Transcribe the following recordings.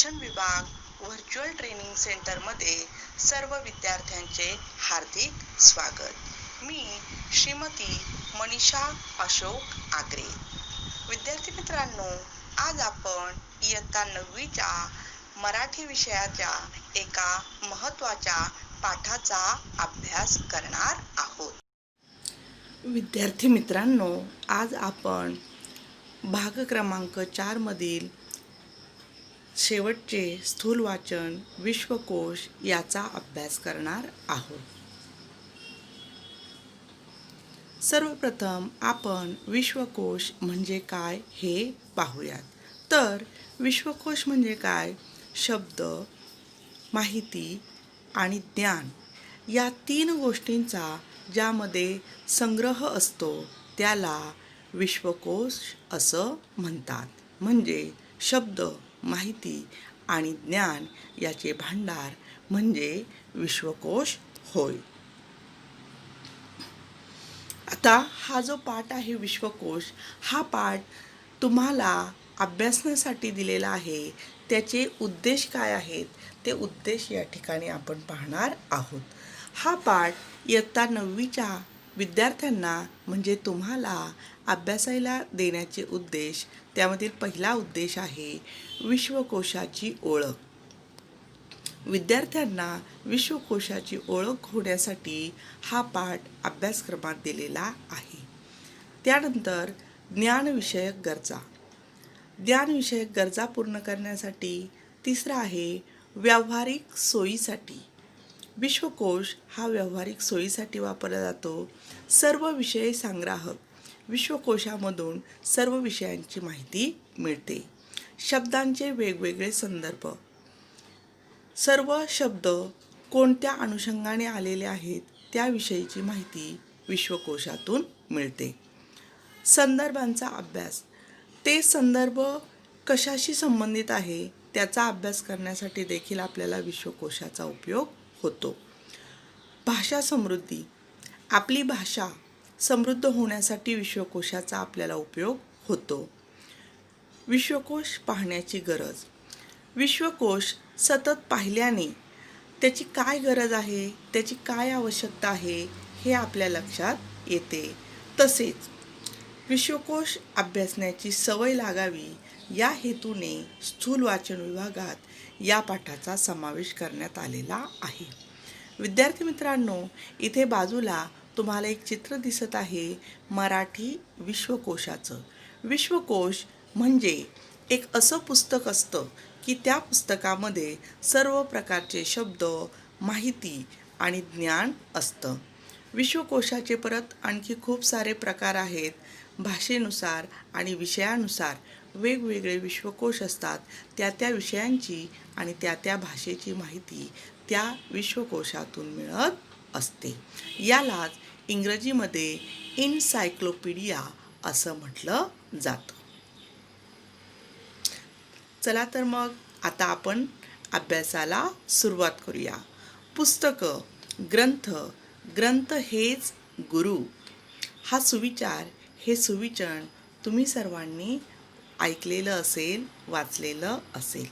शिक्षण विभाग virtual training सेंटरमध्ये सर्व विद्यार्थ्यांचे हार्दिक स्वागत. मी श्रीमती मनीषा अशोक आगरे. विद्यार्थी मित्रांनो, आज आपण इयत्ता 9वीच्या मराठी विषयाच्या एका महत्त्वाच्या पाठाचा अभ्यास करणार आहोत. विद्यार्थी मित्रांनो, आज आपण भाग क्रमांक 4 मधील शेवटचे स्थूल वाचन विश्वकोश याचा अभ्यास करणार आहोत. सर्वप्रथम आपण विश्वकोश म्हणजे काय हे पाहूयात. तर विश्वकोश म्हणजे काय? शब्द, माहिती आणि ज्ञान या 3 गोष्टींचा ज्यामध्ये संग्रह असतो त्याला विश्वकोश असं म्हणतात. म्हणजे शब्द, माहिती आणि ज्ञान याचे भांडार म्हणजे विश्वकोश होय. आता हा जो पाठ आहे विश्वकोश, हा पाठ तुम्हाला अभ्यासण्यासाठी दिलेला आहे. त्याचे उद्देश काय आहेत ते उद्देश या ठिकाणी आपण पाहणार आहोत. हा पाठ इयत्ता 9वीच्या विद्यार्थ्यांना म्हणजे तुम्हाला अभ्यासायला देण्याचे उद्देश, त्यामधील पहिला उद्देश आहे विश्वकोशाची ओळख. विद्यार्थ्यांना विश्वकोशाची ओळख होण्यासाठी हा पाठ अभ्यासक्रमात दिलेला आहे. त्यानंतर ज्ञानविषयक गरजा. ज्ञानविषयक गरजा पूर्ण करण्यासाठी तिसरा आहे व्यावहारिक सोयीसाठी. विश्वकोश हा व्यावहारिक सोयीसाठी वापरला जातो. सर्व विषय संग्राहक. विश्वकोशामधून सर्व विषयांची माहिती मिळते. शब्दांचे वेगवेगळे संदर्भ. सर्व शब्द कोणत्या अनुषंगाने आलेले आहेत त्याविषयीची माहिती विश्वकोशातून मिळते. संदर्भांचा अभ्यास. ते संदर्भ कशाशी संबंधित आहे त्याचा अभ्यास करण्यासाठी देखील आपल्याला विश्वकोशाचा उपयोग होतो. भाषा समृद्धी. आपली भाषा समृद्ध होण्यासाठी विश्वकोशाचा आपल्याला उपयोग होतो. विश्वकोश पाहण्याची गरज. विश्वकोश सतत पाहिल्याने त्याची काय गरज आहे, त्याची काय आवश्यकता आहे हे आपल्या लक्षात येते. तसेच विश्वकोश अभ्यासण्याची सवय लागावी या हेतूने स्थूल वाचन विभागात या पाठाचा समावेश करण्यात आलेला आहे. विद्यार्थी मित्रांनो, इथे बाजूला तुम्हाला एक चित्र दिसत आहे मराठी विश्वकोशाचं. विश्वकोश म्हणजे एक असं पुस्तक असतं की त्या पुस्तकामध्ये सर्व प्रकारचे शब्द, माहिती आणि ज्ञान असतं. विश्वकोशाचे परत आणखी खूप सारे प्रकार आहेत. भाषेनुसार आणि विषयानुसार वेगवेगळे विश्वकोश असतात. त्या विषयांची आणि त्या भाषेची माहिती त्या विश्वकोशातून मिळत असते. यालाच इंग्रजीमध्ये एन्सायक्लोपीडिया असं म्हटलं जातं. चला तर मग आता आपण अभ्यासाला सुरुवात करूया. पुस्तकं, ग्रंथ, ग्रंथ हेच गुरु. हा सुविचार, हे सुविचन तुम्ही सर्वांनी ऐकलेलं असेल, वाचलेलं असेल.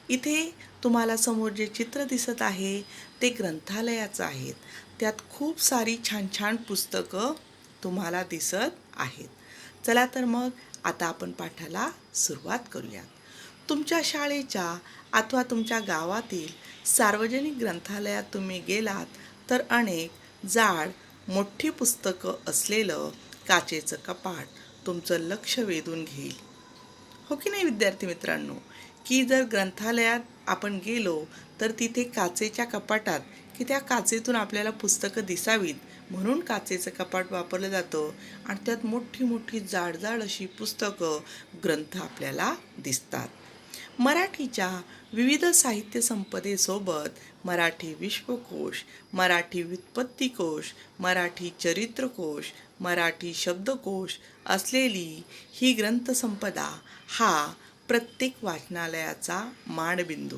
इथे तुम्हाला समोर जे चित्र दिसत आहे ते ग्रंथालयाचं आहे. त्यात खूप सारी छान छान पुस्तकं तुम्हाला दिसत आहेत. चला तर मग आता आपण पाठाला सुरुवात करूया. तुमच्या शाळेच्या अथवा तुमच्या गावातील सार्वजनिक ग्रंथालयात तुम्ही गेलात तर अनेक जाड मोठी पुस्तकं असलेलं काचेचं कपाट तुमचं लक्ष वेधून घेईल. हो की नाही विद्यार्थी मित्रांनो? की जर ग्रंथालयात आपण गेलो तर तिथे काचेच्या कपाटात, की त्या काचेतून आपल्याला पुस्तकं दिसावीत म्हणून काचेचं कपाट वापरलं जातं आणि त्यात मोठी मोठी जाड अशी पुस्तकं, ग्रंथ आपल्याला दिसतात. मराठीच्या विविध साहित्य संपदेसोबत मराठी विश्वकोश, मराठी व्युत्पत्तीकोश, मराठी चरित्रकोश, मराठी शब्दकोश असलेली ही ग्रंथसंपदा हा प्रत्येक वाचनालयाचा मानबिंदू.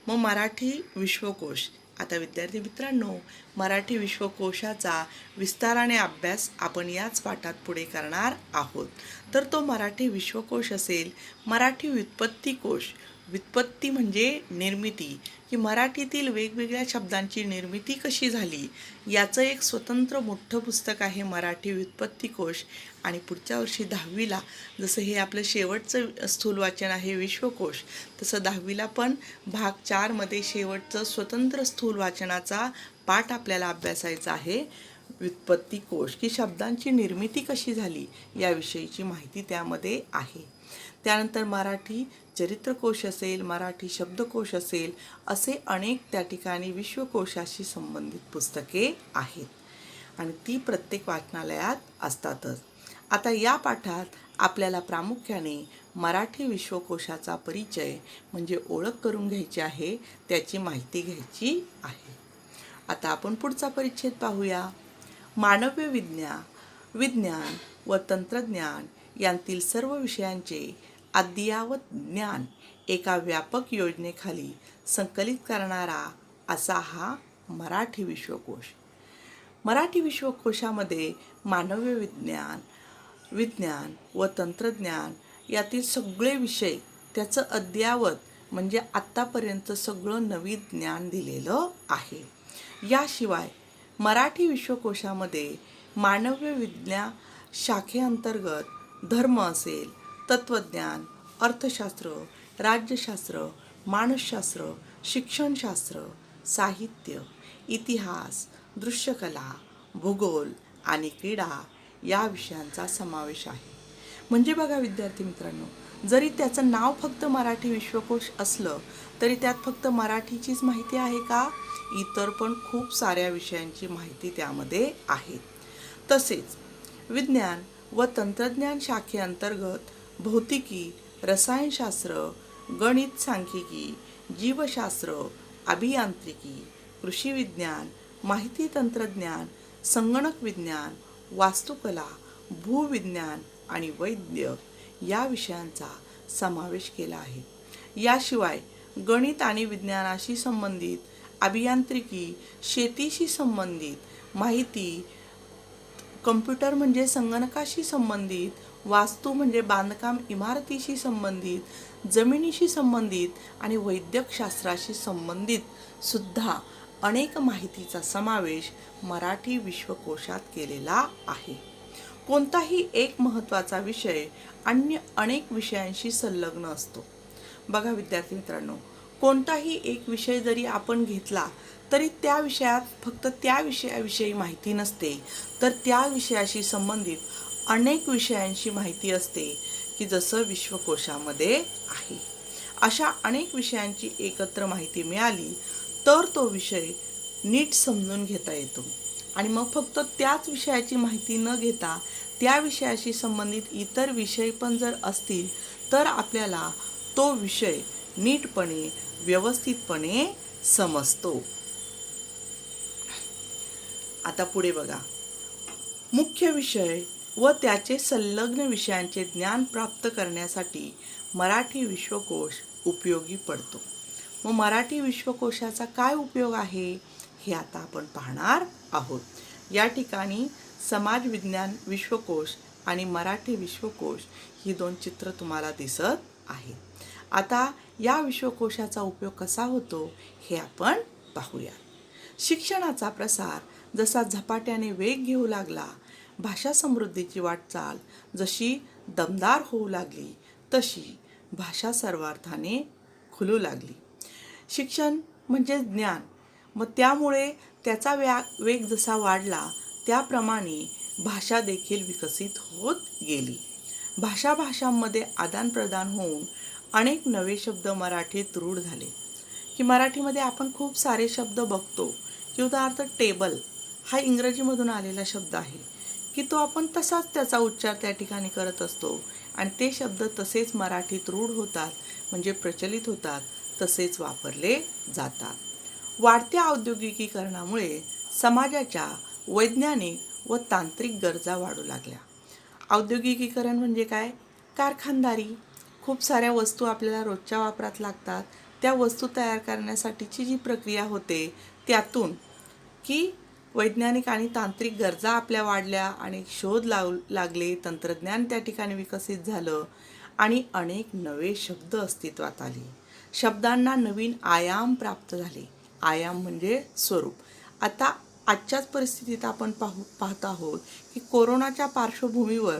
मग मराठी विश्वकोश. आता विद्यार्थी मित्रांनो, मराठी विश्वकोशाचा विस्ताराने अभ्यास आपण याच पाठात पुढे करणार आहोत. तर तो मराठी विश्वकोश असेल, मराठी व्युत्पत्तीकोश, व्युत्पत्ती म्हणजे निर्मिती, की मराठीतील वेगवेगळ्या शब्दांची निर्मिती कशी झाली याचं एक स्वतंत्र मोठं पुस्तक आहे मराठी व्युत्पत्ती कोश. आणि पुढच्या वर्षी 10वीला जसं हे आपलं शेवटचं स्थूल वाचन आहे विश्वकोश, तसं 10वीला पण भाग 4मध्ये शेवटचं स्वतंत्र स्थूल वाचनाचा पाठ आपल्याला अभ्यासायचा आहे व्युत्पत्ती कोश, की शब्दांची निर्मिती कशी झाली याविषयीची माहिती त्यामध्ये आहे. त्यानंतर मराठी चरित्रकोश असेल, मराठी शब्दकोश असेल, असे अनेक त्या ठिकाणी विश्वकोशाशी संबंधित पुस्तके आहेत आणि ती प्रत्येक वाचनालयात असतातच. आता या पाठात आपल्याला प्रामुख्याने मराठी विश्वकोशाचा परिचय म्हणजे ओळख करून घ्यायची आहे, त्याची माहिती घ्यायची आहे. आता आपण पुढचा परिच्छेद पाहूया. मानवी विज्ञान व तंत्रज्ञान यांतील सर्व विषयांचे अद्ययावत ज्ञान एका व्यापक योजनेखाली संकलित करणारा असा हा मराठी विश्वकोश. मराठी विश्वकोशामध्ये मानवी विज्ञान व तंत्रज्ञान यातील सगळे विषय त्याचं अद्ययावत म्हणजे आत्तापर्यंत सगळं नवीन ज्ञान दिलेलं आहे. याशिवाय मराठी विश्वकोशामध्ये मानवी विज्ञान शाखेअंतर्गत धर्म असेल, तत्त्वज्ञान, अर्थशास्त्र, राज्यशास्त्र, मानसशास्त्र, शिक्षणशास्त्र, साहित्य, इतिहास, दृश्यकला, भूगोल आणि क्रीडा या विषयांचा समावेश आहे. म्हणजे बघा विद्यार्थी मित्रांनो, जरी त्याचं नाव फक्त मराठी विश्वकोश असलं तरी त्यात फक्त मराठीचीच माहिती आहे का? इतर पण खूप साऱ्या विषयांची माहिती त्यामध्ये आहे. तसेच विज्ञान व तंत्रज्ञान शाखेअंतर्गत भौतिकी, रसायनशास्त्र, गणित, सांख्यिकी, जीवशास्त्र, अभियांत्रिकी, कृषी विज्ञान, माहिती तंत्रज्ञान, संगणक विज्ञान, वास्तुकला, भूविज्ञान आणि वैद्य या विषयांचा समावेश केला आहे. याशिवाय गणित आणि विज्ञानाशी संबंधित, अभियांत्रिकी, शेतीशी संबंधित माहिती, कम्प्युटर म्हणजे संगणकाशी संबंधित, वास्तू म्हणजे बांधकाम इमारतीशी संबंधित, जमिनीशी संबंधित आणि वैद्यकशास्त्राशी संबंधित सुद्धा अनेक माहितीचा समावेश मराठी विश्वकोशात केलेला आहे. कोणताही एक महत्त्वाचा विषय अन्य अनेक विषयांशी संलग्न असतो. बघा विद्यार्थी मित्रांनो, कोणताही एक विषय जरी आपण घेतला तरी त्या विषयात फक्त त्या विषयाविषयी माहिती नसते, तर त्या विषयाशी संबंधित अनेक विषयांची माहिती असते, की जसं विश्वकोशामध्ये आहे. अशा अनेक विषयांची एकत्र माहिती मिळाली तर तो विषय नीट समजून घेता येतो. आणि मग फक्त त्याच विषयाची माहिती न घेता त्या विषयाशी संबंधित इतर विषय पण जर असतील तर आपल्याला तो विषय नीटपणे, व्यवस्थितपणे समजतो. आता पुढे बघा, मुख्य विषय व त्याचे संलग्न विषयांचे ज्ञान प्राप्त करण्यासाठी मराठी विश्वकोश उपयोगी पडतो. मग मराठी विश्वकोशाचा काय उपयोग आहे हे आता आपण पाहणार आहोत. या ठिकाणी समाज विज्ञान विश्वकोश आणि मराठी विश्वकोश ही दोन चित्र तुम्हाला दिसत आहेत. आता या विश्वकोशाचा उपयोग कसा होतो हे आपण पाहूया. शिक्षणाचा प्रसार जसा झपाट्याने वेग घेऊ लागला, भाषा समृद्धीची वाटचाल जशी दमदार होऊ लागली, तशी भाषा सर्वार्थाने खुलू लागली. शिक्षण म्हणजे ज्ञान, मग त्यामुळे त्याचा वेग जसा वाढला त्याप्रमाणे भाषा देखील विकसित होत गेली. भाषांमध्ये आदानप्रदान होऊन अनेक नवे शब्द मराठीत रूढ झाले. की मराठीमध्ये आपण खूप सारे शब्द बघतो, की उदाहरणार्थ टेबल हा इंग्रजीमधून आलेला शब्द आहे, की तो आपण तसाच त्याचा उच्चार त्या ठिकाणी करत असतो आणि ते शब्द तसेच मराठीत रूढ होतात, म्हणजे प्रचलित होतात, तसेच वापरले जातात. वाढत्या औद्योगिकीकरणामुळे समाजाच्या वैज्ञानिक व तांत्रिक गरजा वाढू लागल्या. औद्योगिकीकरण म्हणजे काय? कारखानदारी. खूप साऱ्या वस्तू आपल्याला रोजच्या वापरात लागतात. त्या वस्तू तयार करण्यासाठीची जी प्रक्रिया होते त्यातून की वैज्ञानिक आणि तांत्रिक गरजा आपल्या वाढल्या आणि शोध लागले, तंत्रज्ञान त्या ठिकाणी विकसित झालं आणि अनेक नवे शब्द अस्तित्वात आले. शब्दांना नवीन आयाम प्राप्त झाले. आयाम म्हणजे स्वरूप. आता आजच्याच परिस्थितीत आपण पाहत आहोत की कोरोनाच्या पार्श्वभूमीवर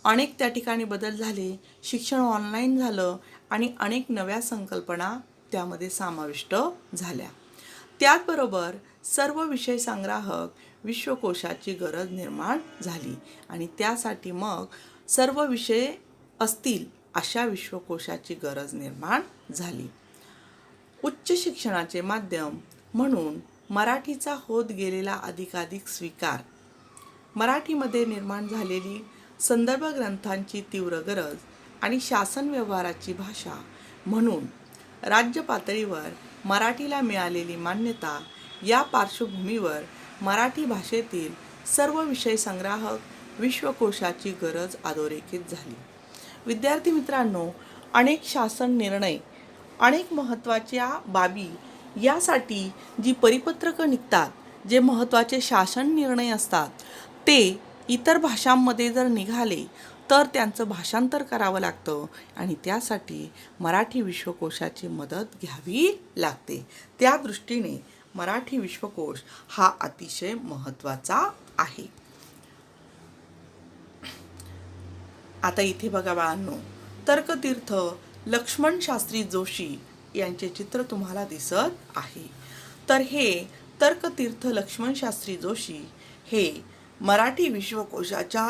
अनेक त्या ठिकाणी बदल झाले, शिक्षण ऑनलाईन झालं आणि अनेक नव्या संकल्पना त्यामध्ये समाविष्ट झाल्या. त्याचबरोबर सर्व विषय संग्राहक विश्वकोशाची गरज निर्माण झाली आणि त्यासाठी मग सर्व विषय असतील अशा विश्वकोशाची गरज निर्माण झाली. उच्च शिक्षणाचे माध्यम म्हणून मराठीचा होत गेलेला अधिकाधिक स्वीकार, मराठीमध्ये निर्माण झालेली संदर्भ ग्रंथांची तीव्र गरज आणि शासन व्यवहाराची भाषा म्हणून राज्य पातळीवर मराठीला मिळालेली मान्यता या पार्श्वभूमीवर मराठी भाषेतील सर्व विषय संग्राहक विश्वकोशाची गरज अधोरेखित झाली. विद्यार्थी मित्रांनो, अनेक शासन निर्णय, अनेक महत्त्वाच्या बाबी यासाठी जी परिपत्रकं निघतात, जे महत्त्वाचे शासन निर्णय असतात, ते इतर भाषांमध्ये जर निघाले तर त्यांचं भाषांतर करावं लागतं आणि त्यासाठी मराठी विश्वकोशाची मदत घ्यावी लागते. त्या दृष्टीने मराठी विश्वकोश हा अतिशय महत्त्वाचा आहे. आता इथे बघा बाळांनो, तर्कतीर्थ लक्ष्मण शास्त्री जोशी यांचे चित्र तुम्हाला दिसत आहे. तर हे तर्कतीर्थ लक्ष्मण शास्त्री जोशी हे मराठी विश्वकोशाच्या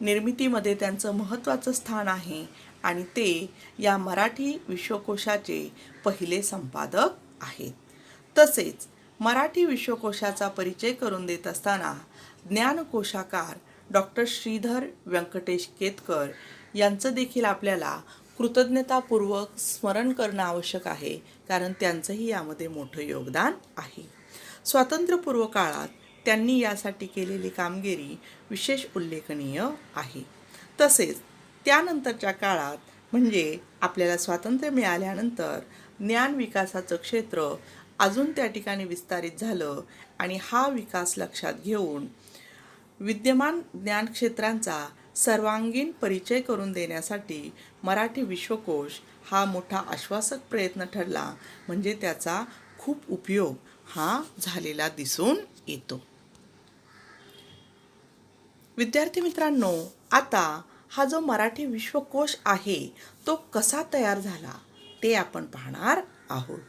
निर्मितीमध्ये त्यांचं महत्त्वाचं स्थान आहे आणि ते या मराठी विश्वकोशाचे पहिले संपादक आहेत. तसेच मराठी विश्वकोशाचा परिचय करून देत असताना ज्ञानकोशाकार डॉक्टर श्रीधर व्यंकटेश केतकर यांचं देखील आपल्याला कृतज्ञतापूर्वक स्मरण करणं आवश्यक आहे, कारण त्यांचंही यामध्ये मोठं योगदान आहे. स्वातंत्र्यपूर्व काळात त्यांनी यासाठी केलेली कामगिरी विशेष उल्लेखनीय आहे. तसेच त्यानंतरच्या काळात म्हणजे आपल्याला स्वातंत्र्य मिळाल्यानंतर ज्ञान विकासाचं क्षेत्र अजून त्या ठिकाणी विस्तारित झालं आणि हा विकास लक्षात घेऊन विद्यमान ज्ञानक्षेत्रांचा सर्वांगीण परिचय करून देण्यासाठी मराठी विश्वकोश हा मोठा आश्वासक प्रयत्न ठरला. म्हणजे त्याचा खूप उपयोग हा झालेला दिसून येतो. विद्यार्थी मित्रांनो, आता हा जो मराठी विश्वकोश आहे तो कसा तयार झाला ते आपण पाहणार आहोत.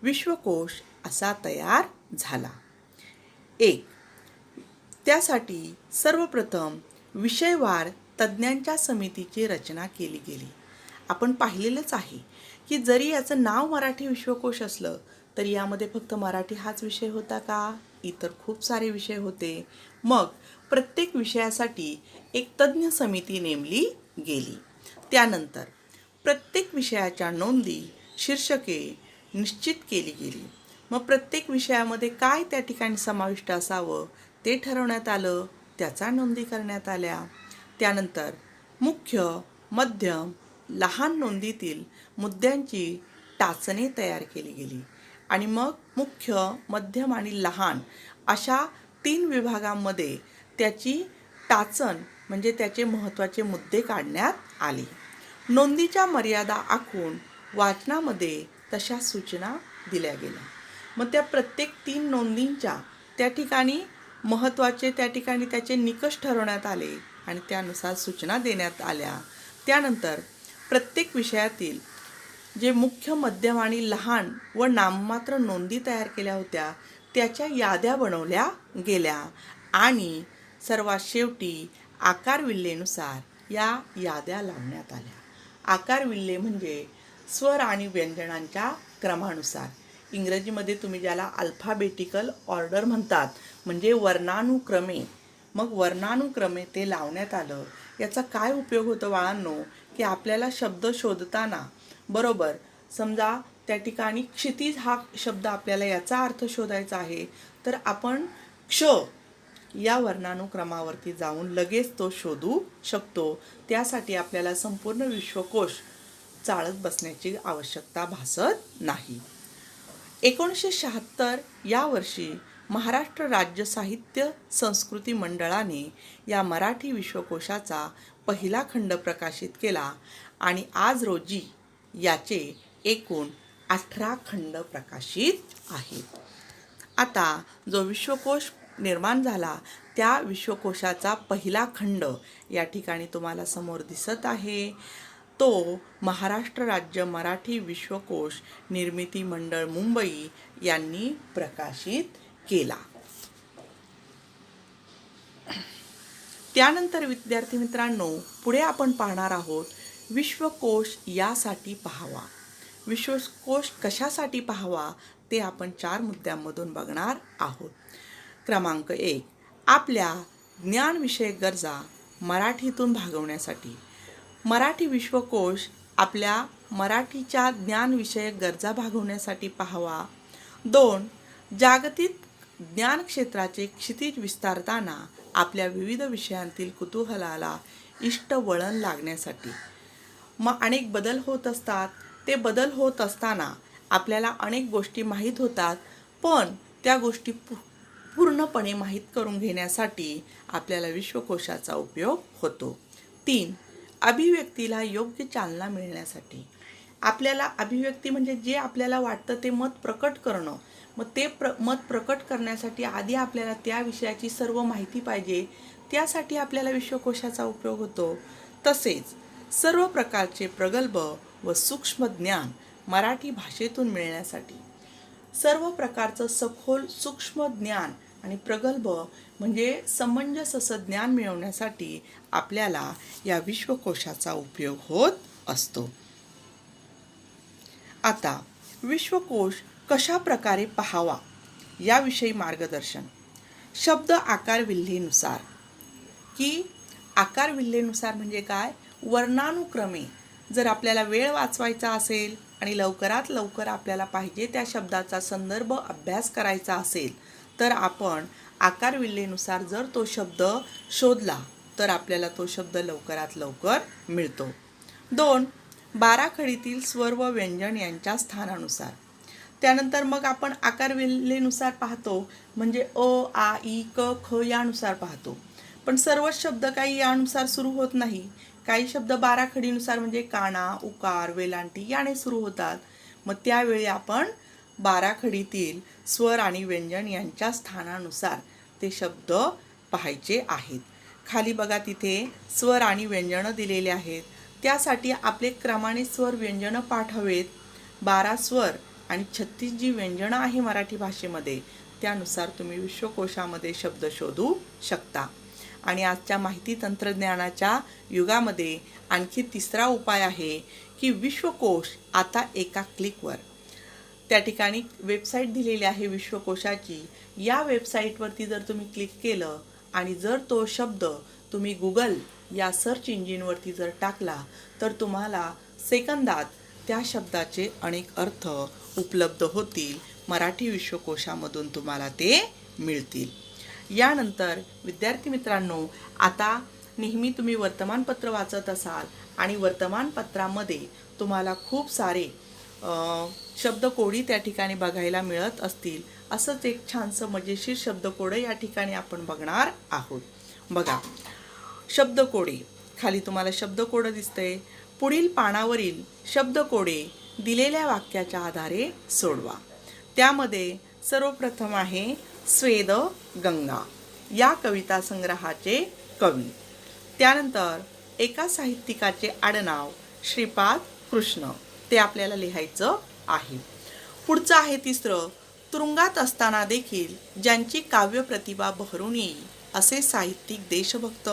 विश्वकोश असा तयार झाला. 1. त्यासाठी सर्वप्रथम विषयवार तज्ज्ञांच्या समितीची रचना केली गेली. आपण पाहिलेलंच आहे की जरी याचं नाव मराठी विश्वकोश असलं तरी यामध्ये फक्त मराठी हाच विषय होता का? इतर खूप सारे विषय होते. मग प्रत्येक विषयासाठी एक तज्ज्ञ समिती नेमली गेली. त्यानंतर प्रत्येक विषयाच्या नोंदी, शीर्षके निश्चित केली गेली. मग प्रत्येक विषयामध्ये काय त्या ठिकाणी समाविष्ट असावं ते ठरवण्यात आलं, त्याचा नोंदी करण्यात आल्या. त्यानंतर मुख्य, मध्यम, लहान नोंदीतील मुद्द्यांची टाचणी तयार केली गेली आणि मग मुख्य, मध्यम आणि लहान अशा 3 विभागांमध्ये त्याची टाचण म्हणजे त्याचे महत्त्वाचे मुद्दे काढण्यात आले. नोंदीच्या मर्यादा आखून वाचनामध्ये तशा सूचना दिल्या गेल्या. मग त्या प्रत्येक 3 नोंदींच्या त्या ठिकाणी महत्त्वाचे त्या ठिकाणी त्याचे निकष ठरवण्यात आले आणि त्यानुसार सूचना देण्यात आल्या. त्यानंतर प्रत्येक विषयातील जे मुख्य, मध्यम आणि लहान व नाममात्र नोंदी तयार केल्या होत्या त्याच्या याद्या बनवल्या गेल्या आणि सर्वात शेवटी आकारविल्लेनुसार या याद्या लावण्यात आल्या. आकारविल्ले म्हणजे स्वर आणि व्यंजनांच्या क्रमानुसार. इंग्रजीमध्ये तुम्ही ज्याला अल्फाबेटिकल ऑर्डर म्हणतात, म्हणजे वर्णानुक्रमे. मग वर्णानुक्रमे ते लावण्यात आलं. याचा काय उपयोग होतो बाळांनो, की आपल्याला शब्द शोधताना बरोबर समजा त्या ठिकाणी क्षितिज हा शब्द आपल्याला याचा अर्थ शोधायचा आहे तर आपण क्ष या वर्णानुक्रमावरती जाऊन लगेच तो शोधू शकतो. त्यासाठी आपल्याला संपूर्ण विश्वकोश चाळत बसण्याची आवश्यकता भासत नाही. 1976 या वर्षी महाराष्ट्र राज्य साहित्य संस्कृती मंडळाने या मराठी विश्वकोशाचा पहिला खंड प्रकाशित केला आणि आज रोजी याचे एकूण 18 खंड प्रकाशित आहेत. आता जो विश्वकोश निर्माण झाला त्या विश्वकोशाचा पहिला खंड या ठिकाणी तुम्हाला समोर दिसत आहे. तो महाराष्ट्र राज्य मराठी विश्वकोश निर्मिती मंडळ मुंबई यांनी प्रकाशित केला. त्यानंतर विद्यार्थी मित्रांनो, पुढे आपण पाहणार आहोत विश्वकोश यासाठी पाहावा. विश्वकोश कशासाठी पाहावा ते आपण 4 मुद्द्यांमधून बघणार आहोत. क्रमांक 1, आपल्या ज्ञानविषयक गरजा मराठीतून भागवण्यासाठी. मराठी विश्वकोश आपल्या मराठीच्या ज्ञानविषयक गरजा भागवण्यासाठी पाहावा. 2, जागतिक ज्ञान क्षेत्राचे क्षितिज विस्तारताना आपल्या विविध विषयांतील कुतूहलाला इष्ट वळण लागण्यासाठी. मग अनेक बदल होत असतात. ते बदल होत असताना आपल्याला अनेक गोष्टी माहीत होतात, पण त्या गोष्टी पूर्णपणे माहीत करून घेण्यासाठी आपल्याला विश्वकोशाचा उपयोग होतो. 3, अभिव्यक्तीला योग्य चालना मिळण्यासाठी. आपल्याला अभिव्यक्ती म्हणजे जे आपल्याला वाटतं ते मत प्रकट करणं. मग ते मत प्रकट करण्यासाठी आधी आपल्याला त्या विषयाची सर्व माहिती पाहिजे. त्यासाठी आपल्याला विश्वकोशाचा उपयोग होतो. तसेच सर्व प्रकारचे प्रगल्भ व सूक्ष्म ज्ञान मराठी भाषेतून मिळण्यासाठी. सर्व प्रकारचं सखोल सूक्ष्म ज्ञान आणि प्रगल्भ म्हणजे समंजस असं ज्ञान मिळवण्यासाठी आपल्याला या विश्वकोशाचा उपयोग होत असतो. आता विश्वकोश कशा प्रकारे पाहावा याविषयी मार्गदर्शन. शब्द आकार विल्हेनुसार. की आकार विल्हेनुसार म्हणजे काय? वर्णानुक्रमे जर आपल्याला वेळ वाचवायचा असेल आणि लवकरात लवकर आपल्याला पाहिजे त्या शब्दाचा संदर्भ अभ्यास करायचा असेल तर आपण आकार विल्हेनुसार जर तो शब्द शोधला तर आपल्याला तो शब्द लवकरात लवकर मिळतो. 2, बाराखडीतील स्वर व व्यंजन यांच्या स्थानानुसार. त्यानंतर मग आपण आकार विल्हेनुसार पाहतो म्हणजे अ, आ, इ, क, ख यानुसार पाहतो. पण सर्वच शब्द काही यानुसार सुरू होत नाही. काही शब्द बाराखडीनुसार म्हणजे काना, उकार, वेलांटी याने सुरू होतात. मग त्यावेळी आपण बाराखडीतील स्वर आणि व्यंजन यांच्या स्थानानुसार ते शब्द पाहायचे आहेत. खाली बघा तिथे स्वर आणि व्यंजनं दिलेले आहेत. त्यासाठी आपले क्रमाने स्वर व्यंजनं पाठ हवेत. 12 स्वर आणि 36 जी व्यंजनं आहे मराठी भाषेमध्ये त्यानुसार तुम्ही विश्वकोशामध्ये शब्द शोधू शकता. आणि आजच्या माहिती तंत्रज्ञानाच्या युगामध्ये आणखी तिसरा उपाय आहे की विश्वकोश आता एका क्लिकवर. त्या ठिकाणी वेबसाईट दिलेली आहे विश्वकोशाची. या वेबसाईटवरती जर तुम्ही क्लिक केलं आणि जर तो शब्द तुम्ही गुगल या सर्च इंजिनवरती जर टाकला तर तुम्हाला सेकंदात त्या शब्दाचे अनेक अर्थ उपलब्ध होतील. मराठी विश्वकोशामधून तुम्हाला ते मिळतील. यानंतर विद्यार्थी मित्रांनो, आता नेहमी तुम्ही वर्तमानपत्र वाचत असाल आणि वर्तमानपत्रामध्ये तुम्हाला खूप सारे शब्दकोडी त्या ठिकाणी बघायला मिळत असतील. असंच एक छानसं मजेशीर शब्दकोडं या ठिकाणी आपण बघणार आहोत. बघा, शब्दकोडे. खाली तुम्हाला शब्दकोडं दिसतंय. पुढील पानावरील शब्दकोडे दिलेल्या वाक्याच्या आधारे सोडवा. त्यामध्ये सर्वप्रथम आहे स्वेद गंगा या कविता संग्रहाचे कवी. त्यानंतर एका साहित्यिकाचे आडनाव श्रीपाद कृष्ण ते आपल्याला लिहायचं आहे. पुढचं आहे तिसरं, तुरुंगात असताना देखील ज्यांची काव्य प्रतिभा बहरून येईल असे साहित्यिक देशभक्त.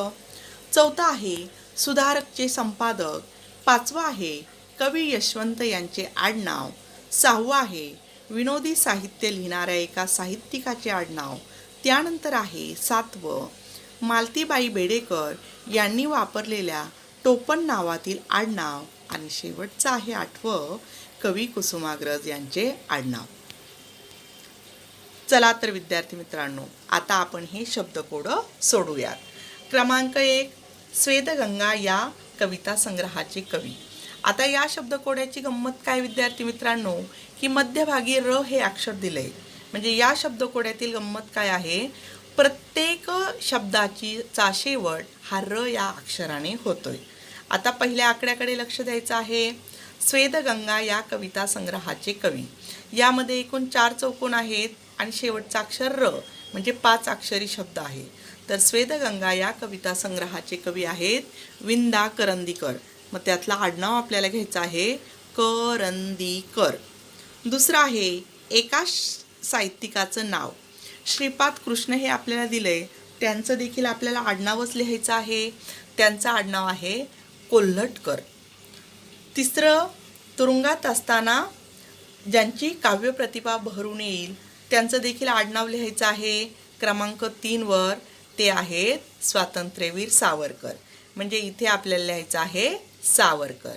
चौथा आहे सुधारकचे संपादक. पाचवा आहे कवी यशवंत यांचे आडनाव. सहावा आहे विनोदी साहित्य लिहिणाऱ्या एका साहित्यिकाचे आडनाव. त्यानंतर आहे सातवं मालतीबाई बेडेकर यांनी वापरलेल्या टोपण नावातील आडनाव. आणि शेवटचं आहे आठवं कवी कुसुमाग्रज यांचे आडनाव. चला तर विद्यार्थी मित्रांनो, आता आपण हे शब्दकोडं सोडूयात. क्रमांक 1 स्वेदगंगा या कविता संग्रहाचे कवी. आता या शब्दकोड्याची गंमत काय विद्यार्थी मित्रांनो, की मध्यभागी र हे अक्षर दिले. म्हणजे या शब्दकोड्यातील गंमत काय आहे, प्रत्येक शब्दाचा शेवट हा र या अक्षराने होतोय. आता पहिल्या आकड्याकडे लक्ष द्यायचं आहे. स्वेदगंगा या कविता संग्रहाचे कवी. यामध्ये एकूण 4 चौकोन आहेत आणि शेवटचा अक्षर र म्हणजे 5 अक्षरी शब्द आहे. तर स्वेदगंगा या कविता संग्रहाचे कवी आहेत विंदा करंदीकर. मग त्यातला आडनाव आपल्याला घ्यायचं आहे करंदीकर. दुसरं आहे एका साहित्यिकाचं नाव. श्रीपाद कृष्ण हे आपल्याला दिलंय, त्यांचं देखील आपल्याला आडनावच लिहायचं आहे. त्यांचं आडनाव आहे कोल्हटकर. तिसरं, तुरुंगात असताना ज्यांची काव्यप्रतिभा बहरून येईल त्यांचं देखील आडनाव लिहायचं आहे. क्रमांक 3 वर ते आहेत स्वातंत्र्यवीर सावरकर. म्हणजे इथे आपल्याला लिहायचं आहे सावरकर.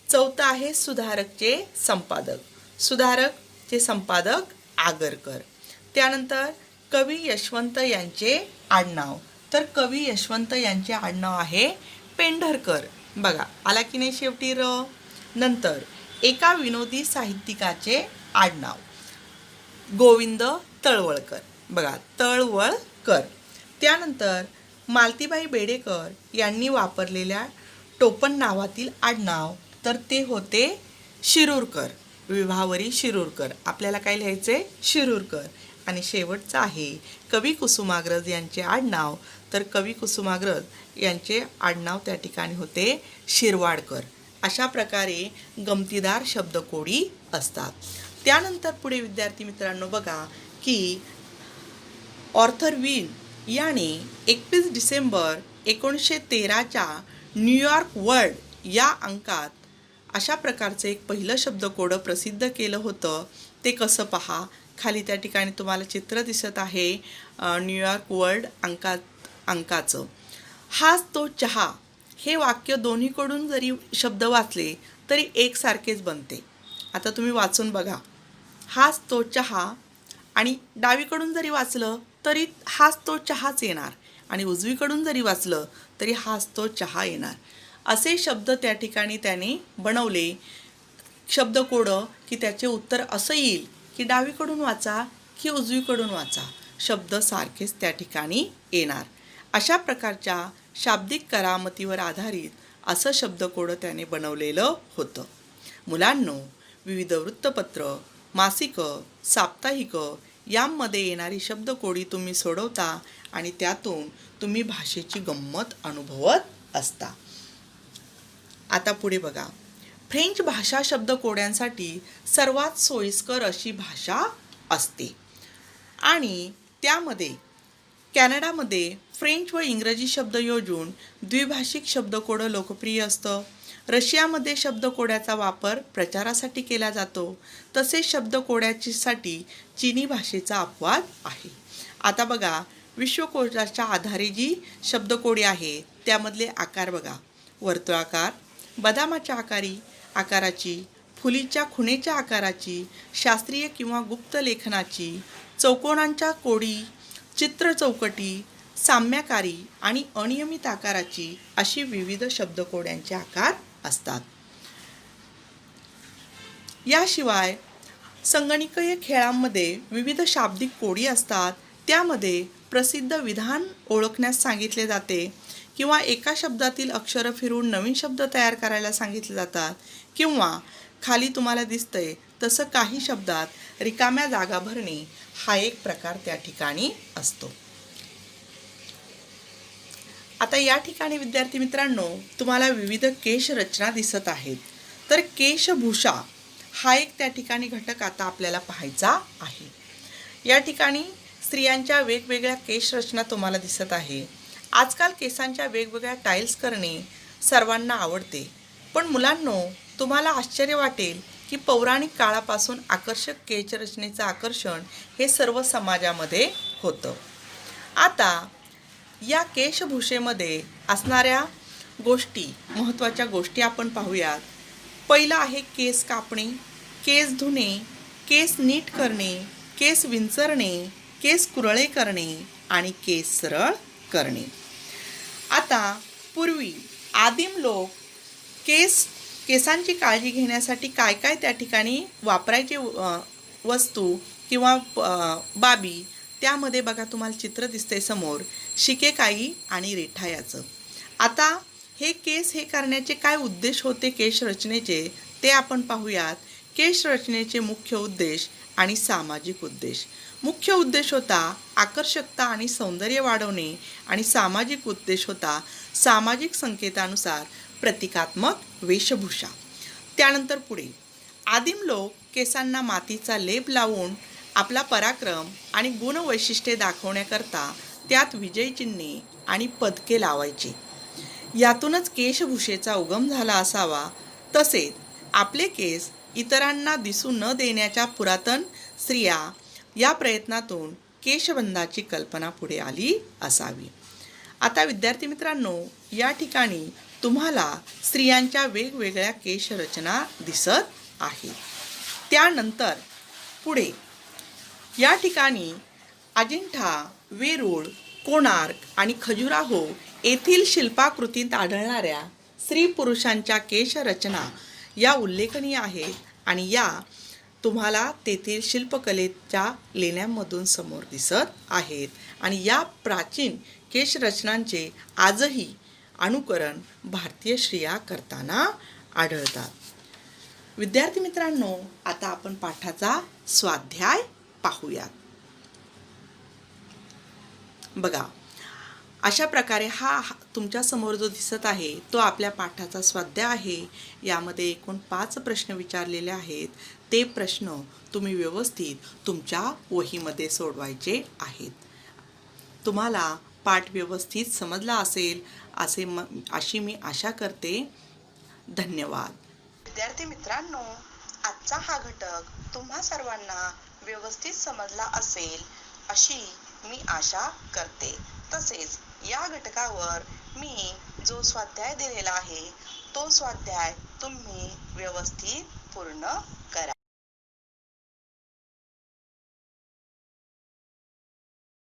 चौथं आहे सुधारकचे संपादक. सुधारकचे संपादक आगरकर. त्यानंतर कवी यशवंत यांचे आडनाव. तर कवी यशवंत यांचे आडनाव आहे पेंढरकर. बघा आला की नाही शेवटी र. नंतर एका विनोदी साहित्यिकाचे आडनाव गोविंद तळवळकर. बघा तळवळकर. त्यानंतर मालतीबाई बेडेकर यांनी वापरलेल्या टोपण नावातील आडनाव तर ते होते शिरूरकर. विभावरी शिरूरकर. आपल्याला काय लिहायचे शिरूरकर. आणि शेवटचं आहे कवी कुसुमाग्रज यांचे आडनाव. तर कवी कुसुमाग्रज यांचे आडनाव त्या ठिकाणी होते शिरवाडकर. अशा प्रकारे गमतीदार शब्दकोडी असतात. त्यानंतर पुढे विद्यार्थी मित्रांनो बघा की ऑर्थर विन याने 21 डिसेंबर 1913च्या न्यूयॉर्क वर्ल्ड या अंकात अशा प्रकारचं एक पहिलं शब्दकोड प्रसिद्ध केलं होतं. ते कसं पहा. खाली त्या ठिकाणी तुम्हाला चित्र दिसत आहे न्यूयॉर्क वर्ल्ड अंकाचं. हाच तो चहा हे वाक्य दोन्हीकडून जरी शब्द वाचले तरी एकसारखेच बनते. आता तुम्ही वाचून बघा. हाच तो चहा आणि डावीकडून जरी वाचलं तरी हाच तो चहाच येणार आणि उजवीकडून जरी वाचलं तरी हाच तो चहा येणार. असे शब्द त्या ठिकाणी त्याने बनवले शब्दकोड की त्याचे उत्तर असं येईल की डावीकडून वाचा की उजवीकडून वाचा, शब्द सारखेच त्या ठिकाणी येणार. अशा प्रकारच्या शाब्दिक करामतीवर आधारित असं शब्दकोड त्याने बनवलेलं होतं. मुलांनो, विविध वृत्तपत्र, मासिकं, साप्ताहिक यामध्ये येणारी शब्दकोडी तुम्ही सोडवता आणि त्यातून तुम्ही भाषेची गंमत अनुभवत असता. आता पुढे बघा. फ्रेंच भाषा शब्दकोड्यांसाठी सर्वात सोयीस्कर अशी भाषा असते आणि त्यामध्ये कॅनडामध्ये फ्रेंच व इंग्रजी शब्द योजून द्विभाषिक शब्दकोड लोकप्रिय असतं. रशियामध्ये शब्दकोड्याचा वापर प्रचारासाठी केला जातो. तसेच शब्दकोड्यासाठी चीनी भाषेचा अपवाद आहे. आता बघा विश्वकोशाच्या आधारे जी शब्दकोडी आहे त्यामधले आकार बघा. वर्तुळाकार, बदामाच्या आकाराची, फुलीच्या खुणेच्या आकाराची, शास्त्रीय किंवा गुप्त लेखनाची, चौकोनांच्या कोडी, चित्र चौकटी, साम्याकारी आणि अनियमित आकाराची अशी विविध शब्दकोड्यांचे आकार असतात. याशिवाय संगणकीय खेळांमध्ये विविध शाब्दिक कोडी असतात. त्यामध्ये प्रसिद्ध विधान ओळखण्यास सांगितले जाते किंवा एका शब्दातील अक्षर फिरवून नवीन शब्द तयार करायला सांगितले जातात किंवा खाली तुम्हाला दिसतंय तसं काही शब्दात रिकाम्या जागा भरणे हा एक प्रकार त्या ठिकाणी असतो. आता या ठिकाणी विद्यार्थी मित्रांनो तुम्हाला विविध केश रचना दिसत आहेत. तर केशभूषा हा एक त्या ठिकाणी घटक आता आपल्याला पाहायचा आहे. या ठिकाणी स्त्रियांच्या वेगवेगळ्या केश रचना तुम्हाला दिसत आहे. आजकाल केसांच्या वेगवेगळ्या टाईल्स करणे सर्वांना आवडते. पण मुलांनो, तुम्हाला आश्चर्य वाटेल की पौराणिक काळापासून आकर्षक केशरचनेचं आकर्षण हे सर्व समाजामध्ये होतं. आता या केशभूषेमध्ये असणाऱ्या गोष्टी, महत्त्वाच्या गोष्टी आपण पाहूयात. पहिलं आहे केस कापणे, केस धुणे, केस नीट करणे, केस विंचरणे, केस कुरळे करणे आणि केस सरळ करणे. आता पूर्वी आदिम लोक केसांची काळजी घेण्यासाठी काय काय त्या ठिकाणी वापरायचे वस्तू किंवा बाबी, त्यामध्ये बघा तुम्हाला चित्र दिसते समोर शिकेकाई आणि रेठा याचं. आता हे केस हे करण्याचे काय उद्देश होते केश रचनेचे ते आपण पाहूयात. केश रचनेचे मुख्य उद्देश आणि सामाजिक उद्देश. मुख्य उद्देश होता आकर्षकता आणि सौंदर्य वाढवणे आणि सामाजिक उद्देश होता सामाजिक संकेतानुसार प्रतिकात्मक वेशभूषा. त्यानंतर पुढे आदिम लोक केसांना मातीचा लेप लावून आपला पराक्रम आणि गुणवैशिष्ट्ये दाखवण्याकरता त्यात विजयचिन्हे आणि पदके लावायचे. यातूनच केशभूषेचा उगम झाला असावा. तसेच आपले केस इतरांना दिसू न देण्याच्या पुरातन स्त्रिया या प्रयत्नातून केशबंधाची कल्पना पुढे आली असावी. आता विद्यार्थी मित्रांनो, या ठिकाणी तुम्हाला स्त्रियांच्या वेगवेगळ्या केशरचना दिसत आहेत. त्यानंतर पुढे या ठिकाणी अजिंठा, वेरूळ, कोणार्क आणि खजुराहो येथील शिल्पाकृतीत आढळणाऱ्या स्त्री पुरुषांच्या केशरचना या उल्लेखनीय आहेत आणि या तुम्हाला तेथील शिल्पकलेच्या लेण्यांमधून समोर दिसत आहेत. आणि या प्राचीन केशरचनांचे आजही अनुकरण भारतीय स्त्रिया करताना आढळतात. विद्यार्थी मित्रांनो, आता आपण पाठाचा स्वाध्याय पाहूयात. बघा, अशा प्रकारे हा तुमच्या समोर जो दिसत आहे तो आपल्या पाठाचा स्वाध्याय आहे. यामध्ये एकूण 5 प्रश्न विचारलेले आहेत. ते प्रश्न तुम्ही व्यवस्थित तुमच्या वहीमध्ये सोडवायचे आहेत. तुम्हाला पाठ व्यवस्थित समजला असेल अशी मी आशा करते. धन्यवाद. विद्यार्थी मित्रांनो, आजचा हा घटक तुम्हा सर्वांना व्यवस्थित समजला असेल अशी मी आशा करते. तसेच या घटकावर मी जो स्वाध्याय दिलेला आहे तो स्वाध्याय तुम्ही व्यवस्थित पूर्ण